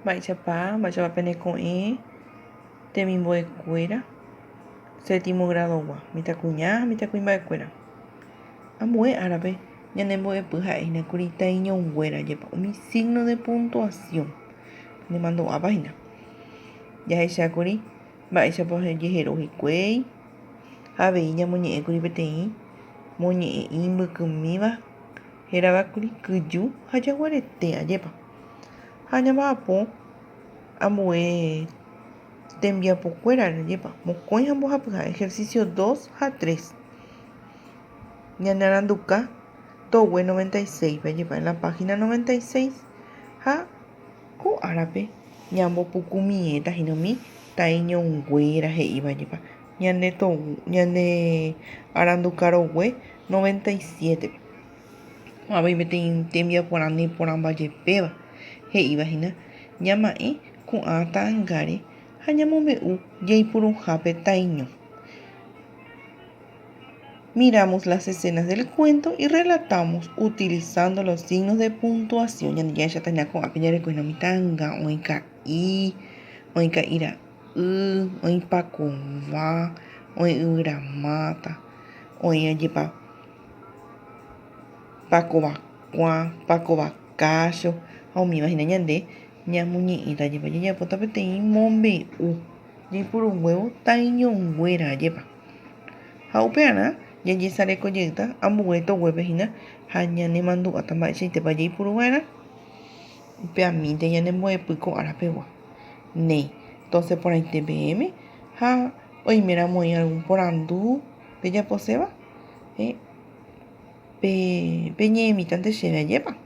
Mba'éichapa peneko'ẽ temimbo'ekuéra séptimo gradogua mitãkuña mitãkuimba'ekuéra ambue árape ñanembo'epy ha'ehinakuri taĩñonguérajepa umi signo de puntuación nemandu'ápahína jahechákuri mba'éichapa jehero hikuái avei ñamoñe'ẽkuri peteĩ moñe'ẽ imbykymíva heravakuri kyju ha jaguarete ajépa ha ñamba'apo ambue tembiapokuéra jepa mokõi ha mbohapyha ejercicio 2 ha 3 ñane aranduka togue 96 jepa en la página 96 ha ko árape ñambopukumietahínomi taĩñonguéra he'íva jepa ñane aranduka rogue 97 avei peteĩ tembiaporã neporãmbajepéva he'ívahína ñama'ẽ ko'ã ta'ãngáre ha ñamombe'u jaipuruhápe taĩño. Miramos las escenas del cuento y relatamos utilizando los signos de puntuación. Ñandejahechataña ko'ãpe ñarekohénomi ta'ãnga oĩ ka'i, oĩ ka'ira'y, oĩ pakova, oĩ yvyramáta, oĩ ajepa pakovakuã, pakovakácho ha umívahína ñande ñamoñe'ẽtajepa jajapóta peteĩ mombe'u jaipurumbuévo taĩñonguéra jepa ha upe'arã jajesarekojeýta ambue toguépehína ha ñanemandu'áta mba'eichaitépa jaipuruva'erã upeamínte ñanembo'epy ko árapegua entonces porãite peẽme ha oiméramo oĩ algún porandu pejaposéva peñe'ẽmítante chéve ajépa.